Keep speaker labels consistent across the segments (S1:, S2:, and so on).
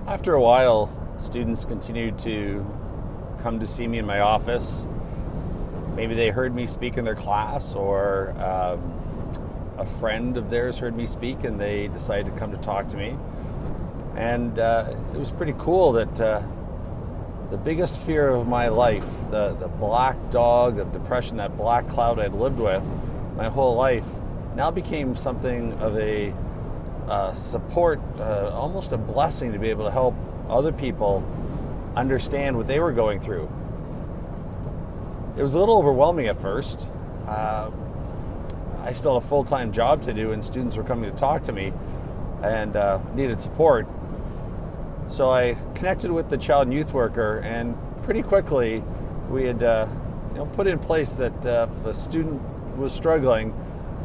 S1: After a while, students continued to come to see me in my office. Maybe they heard me speak in their class, or a friend of theirs heard me speak and they decided to come to talk to me. And it was pretty cool that the biggest fear of my life, the black dog of depression, that black cloud I'd lived with my whole life, now became something of a support, almost a blessing to be able to help other people understand what they were going through. It was a little overwhelming at first. I still had a full-time job to do, and students were coming to talk to me and needed support. So I connected with the child and youth worker, and pretty quickly we had put in place that if a student was struggling,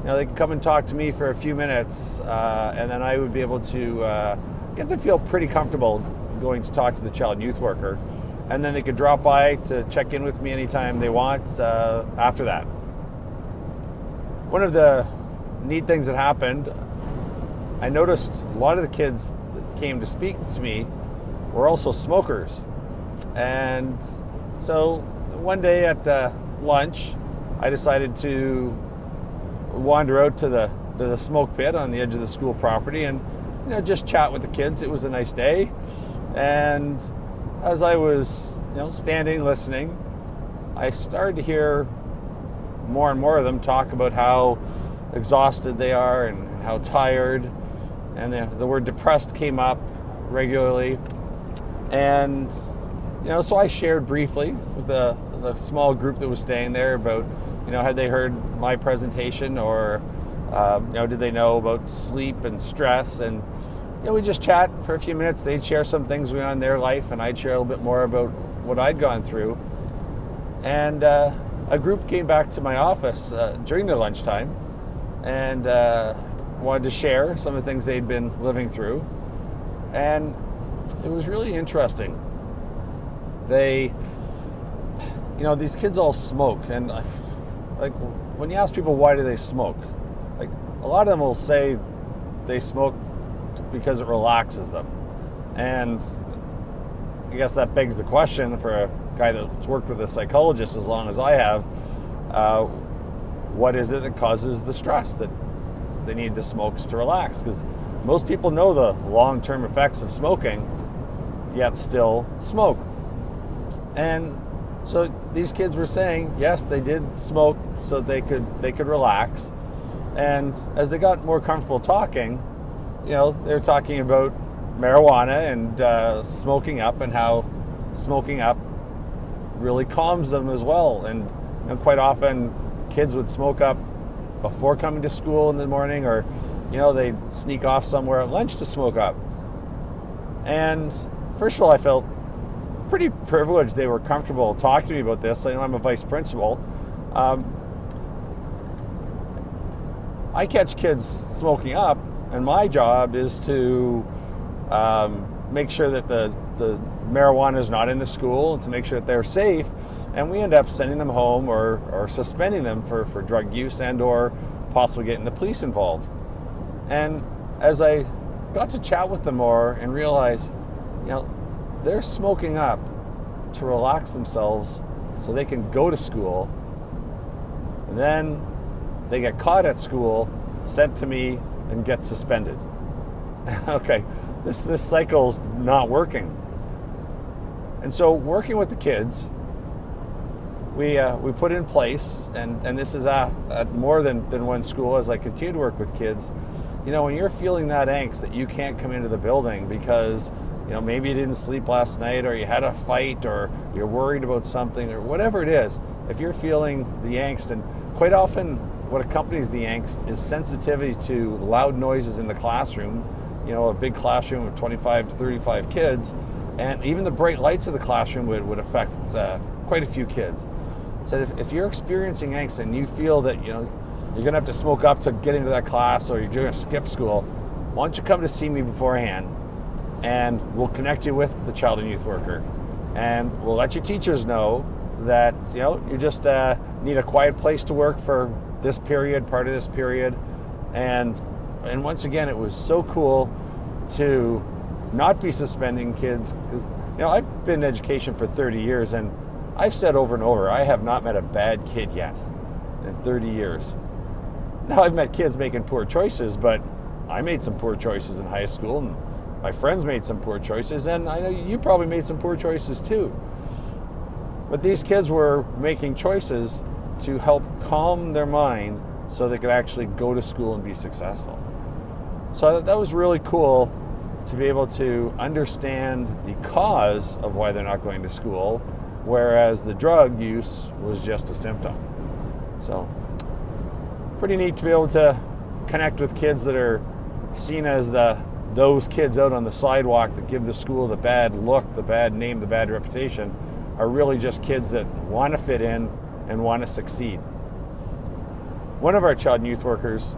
S1: they could come and talk to me for a few minutes, and then I would be able to get them feel pretty comfortable going to talk to the child and youth worker. And then they could drop by to check in with me anytime they want after that. One of the neat things that happened, I noticed a lot of the kids that came to speak to me were also smokers. And so one day at lunch, I decided to wander out to the smoke pit on the edge of the school property and just chat with the kids. It was a nice day. And as I was standing listening, I started to hear more and more of them talk about how exhausted they are and how tired, and the word depressed came up regularly. And so I shared briefly with the small group that was staying there about had they heard my presentation, or did they know about sleep and stress. And we just chat for a few minutes. They'd share some things going on in their life, and I'd share a little bit more about what I'd gone through. And a group came back to my office during their lunchtime and wanted to share some of the things they'd been living through. And it was really interesting. They, these kids all smoke, and when you ask people why do they smoke, a lot of them will say they smoke because it relaxes them. And I guess that begs the question for a guy that's worked with a psychologist as long as I have, what is it that causes the stress that they need the smokes to relax? Because most people know the long-term effects of smoking, yet still smoke. And so these kids were saying, yes, they did smoke so they could relax. And as they got more comfortable talking, they're talking about marijuana and smoking up, and how smoking up really calms them as well. And quite often kids would smoke up before coming to school in the morning, or they'd sneak off somewhere at lunch to smoke up. And first of all, I felt pretty privileged they were comfortable talking to me about this. I'm a vice principal. I catch kids smoking up, and my job is to make sure that the marijuana is not in the school, and to make sure that they're safe. And we end up sending them home or suspending them for drug use, and or possibly getting the police involved. And as I got to chat with them more and realize, they're smoking up to relax themselves so they can go to school, and then they get caught at school, sent to me, and get suspended. Okay, this cycle's not working. And so working with the kids, we put in place, and this is at more than one school as I continue to work with kids. When you're feeling that angst that you can't come into the building because maybe you didn't sleep last night, or you had a fight, or you're worried about something, or whatever it is, if you're feeling the angst, and quite often what accompanies the angst is sensitivity to loud noises in the classroom, a big classroom of 25 to 35 kids, and even the bright lights of the classroom would affect quite a few kids. So if you're experiencing angst and you feel that you're going to have to smoke up to get into that class, or you're going to skip school, why don't you come to see me beforehand, and we'll connect you with the child and youth worker, and we'll let your teachers know that you just need a quiet place to work for this period, part of this period. And once again, it was so cool to not be suspending kids. Because, I've been in education for 30 years, and I've said over and over, I have not met a bad kid yet in 30 years. Now, I've met kids making poor choices, but I made some poor choices in high school, and my friends made some poor choices, and I know you probably made some poor choices too. But these kids were making choices to help calm their mind so they could actually go to school and be successsul. So that was really cool to be able to understand the cause of why they're not going to school, whereas the drug use was just a symptom. So pretty neat to be able to connect with kids that are seen as those kids out on the sidewalk that give the school the bad look, the bad name, the bad reputation, are really just kids that want to fit in and want to succeed. One of our child and youth workers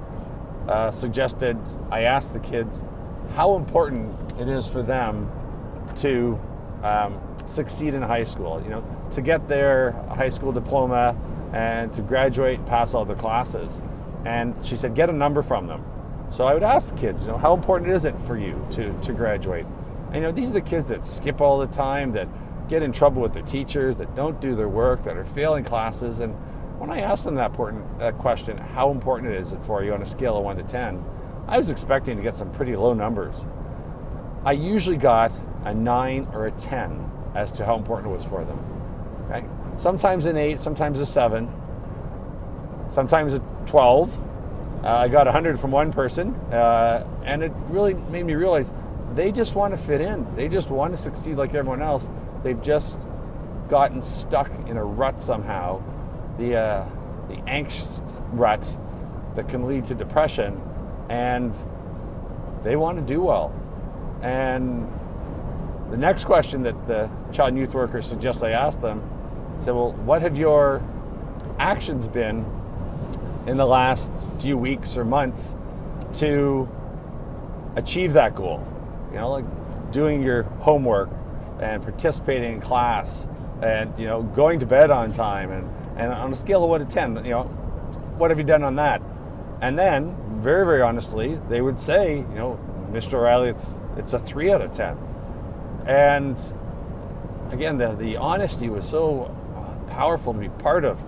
S1: suggested I ask the kids how important it is for them to succeed in high school, to get their high school diploma and to graduate and pass all their classes. And she said, get a number from them. So I would ask the kids, how important is it for you to graduate? And these are the kids that skip all the time, that get in trouble with their teachers, that don't do their work, that are failing classes. And when I asked them that question, how important is it for you on a scale of 1 to 10, I was expecting to get some pretty low numbers. I usually got a 9 or a 10 as to how important it was for them. Okay? Sometimes an 8, sometimes a 7, sometimes a 12. I got 100 from one person, and it really made me realize they just want to fit in. They just want to succeed like everyone else. They've just gotten stuck in a rut somehow, the angst rut that can lead to depression, and they want to do well. And the next question that the child and youth workers suggest I ask them, say, well, what have your actions been in the last few weeks or months to achieve that goal? Like doing your homework and participating in class and, going to bed on time and on a scale of 1 to 10, what have you done on that? And then, very, very honestly, they would say, Mr. O'Reilly, it's a 3 out of 10. And again, the honesty was so powerful to be part of.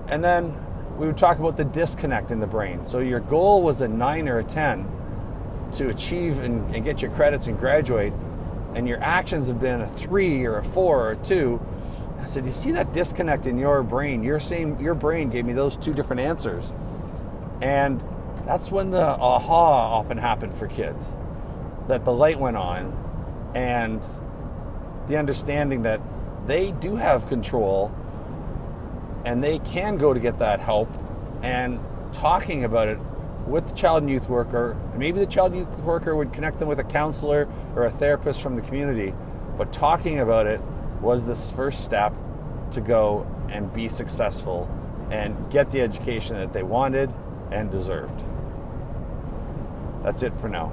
S1: And then we would talk about the disconnect in the brain. So your goal was a 9 or a 10 to achieve and get your credits and graduate, and your actions have been a 3 or a 4 or a 2. I said, you see that disconnect in your brain? Your brain gave me those 2 different answers. And that's when the aha often happened for kids, that the light went on and the understanding that they do have control and they can go to get that help, and talking about it with the child and youth worker. Maybe the child and youth worker would connect them with a counselor or a therapist from the community, but talking about it was this first step to go and be successful and get the education that they wanted and deserved. That's it for now.